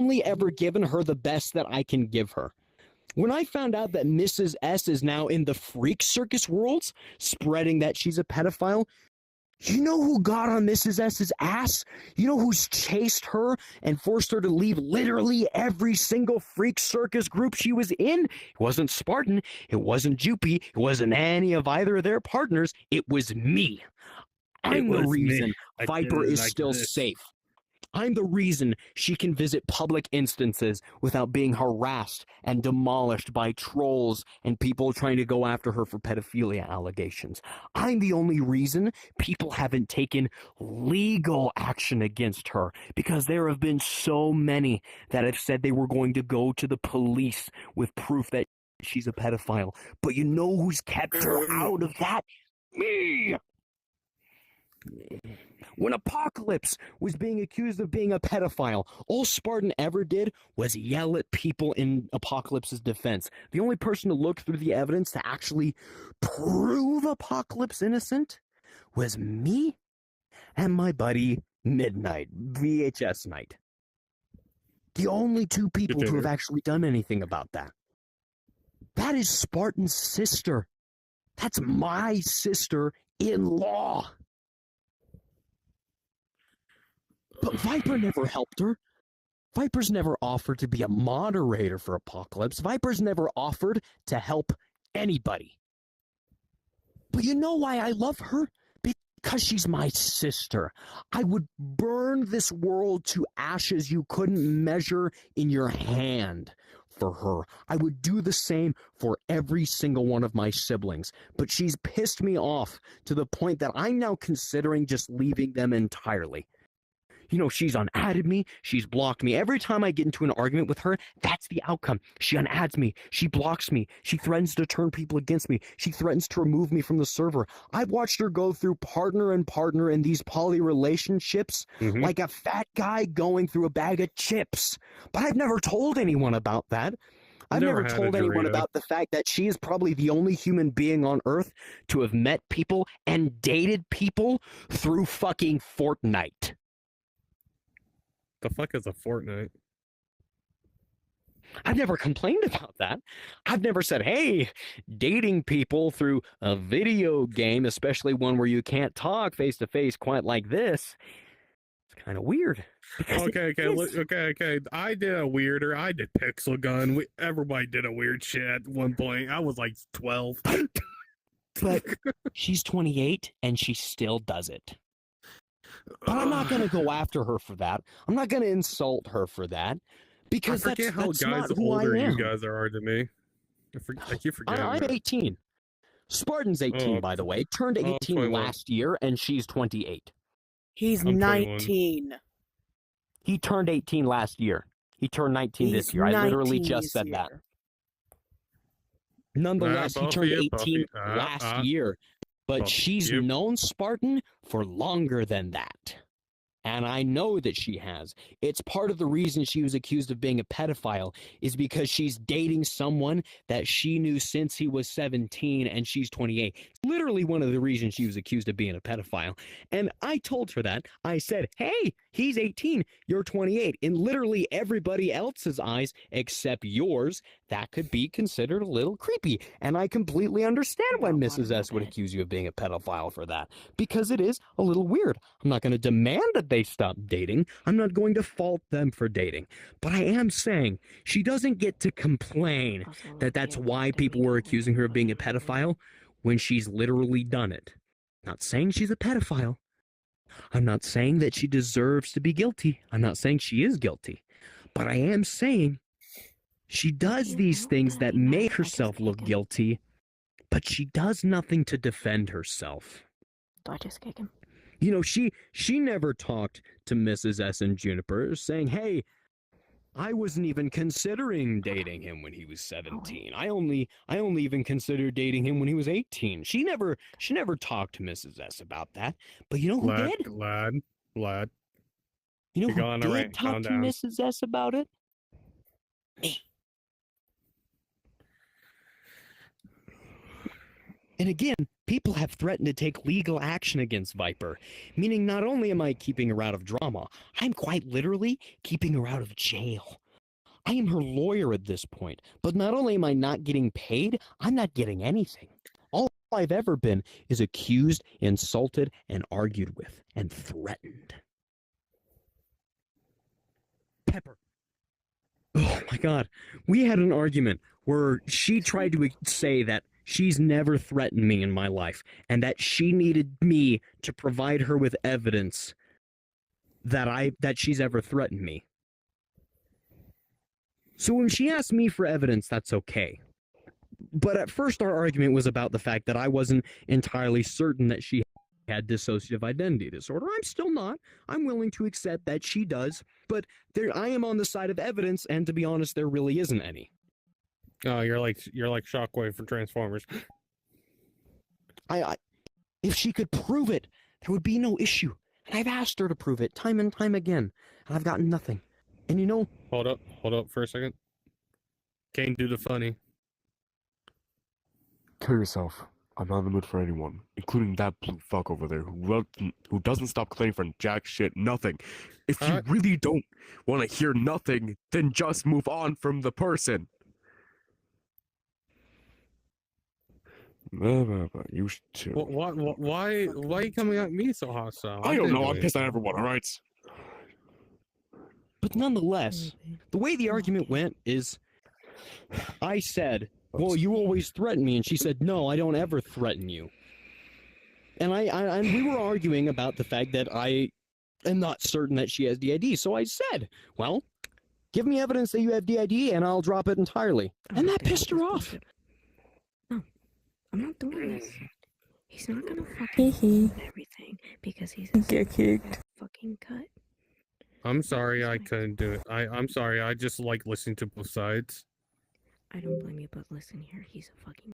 only ever given her the best that I can give her. When I found out that Mrs. S is now in the freak circus worlds, spreading that she's a pedophile, you know who got on Mrs. S's ass? You know who's chased her and forced her to leave literally every single freak circus group she was in? It wasn't Spartan. It wasn't Jupy. It wasn't any of either of their partners. It was me. I'm the reason Viper is still safe. I'm the reason she can visit public instances without being harassed and demolished by trolls and people trying to go after her for pedophilia allegations. I'm the only reason people haven't taken legal action against her, because there have been so many that have said they were going to go to the police with proof that she's a pedophile. But you know who's kept her out of that? Me! When Apocalypse was being accused of being a pedophile, all Spartan ever did was yell at people in Apocalypse's defense. The only person to look through the evidence to actually prove Apocalypse innocent was me and my buddy Midnight, VHS Night. The only two people to have actually done anything about that. That is Spartan's sister. That's my sister-in-law. But Viper never helped her. Viper's never offered to be a moderator for Apocalypse. Viper's never offered to help anybody. But you know why I love her? Because she's my sister. I would burn this world to ashes you couldn't measure in your hand for her. I would do the same for every single one of my siblings. But she's pissed me off to the point that I'm now considering just leaving them entirely. You know, she's unadded me. She's blocked me. Every time I get into an argument with her, that's the outcome. She unadds me. She blocks me. She threatens to turn people against me. She threatens to remove me from the server. I've watched her go through partner and partner in these poly relationships like a fat guy going through a bag of chips. But I've never told anyone about that. I've never told anyone about the fact that she is probably the only human being on Earth to have met people and dated people through fucking Fortnite. The fuck is a Fortnite? I've never complained about that. I've never said, hey, dating people through a video game, especially one where you can't talk face to face quite like this, it's kind of weird. Okay. I did a weirder. I did Pixel Gun. Everybody did a weird shit at one point. I was like 12. But she's 28 and she still does it. But I'm not going to go after her for that. I'm not going to insult her for that. Because I forget how guys older you guys are to me. I keep forgetting. I'm 18. Spartan's 18, by the way. Turned 18 last year, and she's 28. He's 19. He turned 18 last year. He turned 19 this year. I literally just said that. Nonetheless, he turned 18 last year. But she's known Spartan for longer than that. And I know that she has. It's part of the reason she was accused of being a pedophile is because she's dating someone that she knew since he was 17 and she's 28. It's literally one of the reasons she was accused of being a pedophile. And I told her that. I said, hey, he's 18, you're 28. In literally everybody else's eyes except yours, that could be considered a little creepy. And I completely understand why Mrs. S would accuse you of being a pedophile for that. Because it is a little weird. I'm not going to demand that they stop dating. I'm not going to fault them for dating. But I am saying she doesn't get to complain that that's why people were accusing her of being a pedophile when she's literally done it. Not saying she's a pedophile. I'm not saying that she deserves to be guilty. I'm not saying she is guilty. But I am saying she does these things that make herself look guilty, but she does nothing to defend herself. Do I just kick him? You know, she never talked to Mrs. S and Juniper saying, hey, I wasn't even considering dating him when he was 17. I only even considered dating him when he was 18. She never talked to Mrs. S about that. But you know who did? Lad. You know who did talk to Mrs. S about it? Me. And again, people have threatened to take legal action against Viper, meaning not only am I keeping her out of drama, I'm quite literally keeping her out of jail. I am her lawyer at this point, but not only am I not getting paid, I'm not getting anything. All I've ever been is accused, insulted, and argued with, and threatened. Pepper. Oh my God. We had an argument where she tried to say that she's never threatened me in my life, and that she needed me to provide her with evidence that she's ever threatened me. So when she asked me for evidence, that's okay. But at first our argument was about the fact that I wasn't entirely certain that she had dissociative identity disorder. I'm still not. I'm willing to accept that she does, but I am on the side of evidence, and to be honest, there really isn't any. Oh, you're like Shockwave for Transformers. If she could prove it, there would be no issue. And I've asked her to prove it time and time again, and I've gotten nothing. And you know... Hold up for a second. Kane, do the funny. Kill yourself. I'm not in the mood for anyone, including that blue fuck over there who doesn't stop complaining for jack shit, nothing. If you really don't want to hear nothing, then just move on from the person. You should too. Why are you coming at me so hostile? I don't know. I'm pissed at everyone. All right. But nonetheless, the way the argument went is, I said, well, you always threaten me, and she said, no, I don't ever threaten you. And we were arguing about the fact that I am not certain that she has DID, so I said, well, give me evidence that you have DID, and I'll drop it entirely. And that pissed her off. No, I'm not doing this. He's not gonna fucking do everything because he's Get kicked. fucking cut. I'm sorry I couldn't do it. I'm sorry, I just like listening to both sides. I don't blame you, but listen here, he's a fucking